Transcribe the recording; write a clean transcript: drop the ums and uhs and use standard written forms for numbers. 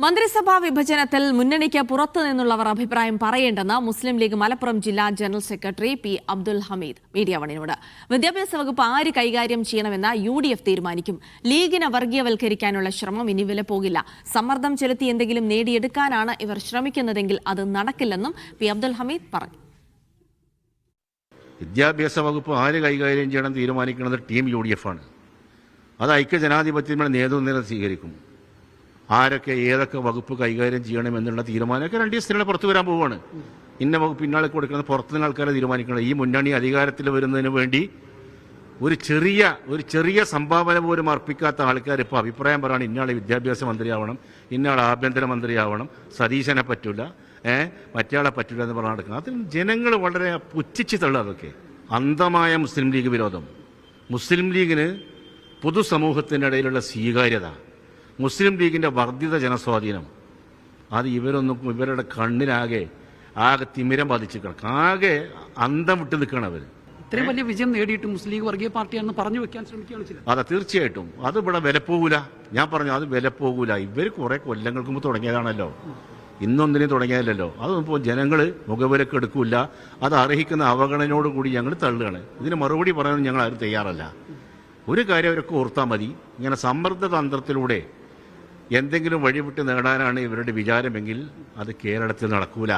മന്ത്രിസഭാ വിഭജനത്തിൽ മുന്നണിക്ക് പുറത്തുനിന്നുള്ളവർ അഭിപ്രായം പറയേണ്ടെന്ന് മുസ്ലിം ലീഗ് മലപ്പുറം ജില്ലാ general secretary P Abdul Hameed media വണിനോട്. വിദ്യാഭ്യാസ വകുപ്പ് ആര് കൈകാര്യം ചെയ്യണമെന്ന് UDF തീരുമാനിക്കും. ലീഗിനെ വർഗീയവൽക്കരിക്കാനുള്ള ശ്രമം ഇനി വിലപ്പോകില്ല. സമ്മർദ്ദം ചെലുത്തി എന്തെങ്കിലും നേടിയെടുക്കാനാണ് ഇവർ ശ്രമിക്കുന്നതെങ്കിൽ അത് നടക്കില്ലെന്നും പി അബ്ദുൽ ഹമീദ് പറഞ്ഞു. വിദ്യാഭ്യാസ വകുപ്പ് ആര് കൈകാര്യം ചെയ്യണം തീരുമാനിക്കുന്നത് ടീം UDF ആണ്. അത് ഐക്യജനാധിപത്യങ്ങളുടെ നേതൃത്വം സ്വീകരിക്കും. ആരൊക്കെ ഏതൊക്കെ വകുപ്പ് കൈകാര്യം ചെയ്യണമെന്നുള്ള തീരുമാനമൊക്കെ 2 ദിവസത്തിനുള്ള പുറത്തു വരാൻ പോവുകയാണ്. ഇന്ന വകുപ്പ് ഇന്നാളെ കൊടുക്കുന്നത് പുറത്തുനിന്ന് ആൾക്കാരെ തീരുമാനിക്കണം. ഈ മുന്നണി അധികാരത്തിൽ വരുന്നതിന് വേണ്ടി ഒരു ചെറിയ സംഭാവന പോലും അർപ്പിക്കാത്ത ആൾക്കാർ ഇപ്പോൾ അഭിപ്രായം പറയാണ് ഇന്നാളെ വിദ്യാഭ്യാസ മന്ത്രിയാവണം, ഇന്നാളെ ആഭ്യന്തരമന്ത്രിയാവണം, സതീശനെ പറ്റില്ല, മറ്റയാളെ പറ്റില്ല എന്ന് പറഞ്ഞ് നടക്കുന്നത്. അതിൽ ജനങ്ങൾ വളരെ പുച്ഛിച്ച് തള്ളുക. അതൊക്കെ അന്ധമായ മുസ്ലിം ലീഗ് വിരോധം, മുസ്ലിം ലീഗിന് പൊതുസമൂഹത്തിൻ്റെ ഇടയിലുള്ള സ്വീകാര്യത, മുസ്ലിം ലീഗിൻ്റെ വർദ്ധിത ജനസ്വാധീനം, അത് ഇവരുടെ കണ്ണിലാകെ തിമിരം ബാധിച്ച് കിടക്കും. ആകെ അന്തം വിട്ട് നിൽക്കുകയാണ് അവർ. ഇത്രയും വലിയ വിജയം നേടിയിട്ട് മുസ്ലിം ലീഗ് വർഗീയ പാർട്ടിയാണെന്ന് പറഞ്ഞു വെക്കാൻ ശ്രമിക്കുകയാണ് ചിലർ. അതെ, തീർച്ചയായിട്ടും അത് ഇവിടെ വിലപ്പോകൂല. ഞാൻ പറഞ്ഞു അത് വിലപ്പോകൂല. ഇവർ കുറെ കൊല്ലങ്ങൾക്ക് മുമ്പ് തുടങ്ങിയതാണല്ലോ, ഇന്നൊന്നിനും തുടങ്ങിയതല്ലോ. അതൊന്നും ഇപ്പോൾ ജനങ്ങൾ മുഖവിലക്ക് എടുക്കില്ല. അത് അർഹിക്കുന്ന അവഗണനയോടുകൂടി ഞങ്ങൾ തള്ളുകയാണ്. ഇതിന് മറുപടി പറയാൻ ഞങ്ങൾ ആരും തയ്യാറല്ല. ഒരു കാര്യം അവരൊക്കെ ഓർത്താൽ മതി, ഇങ്ങനെ സമ്മർദ്ദ തന്ത്രത്തിലൂടെ എന്തെങ്കിലും വഴിവിട്ട് നേടാനാണ് ഇവരുടെ വിചാരമെങ്കിൽ അത് കേരളത്തിൽ നടക്കൂല.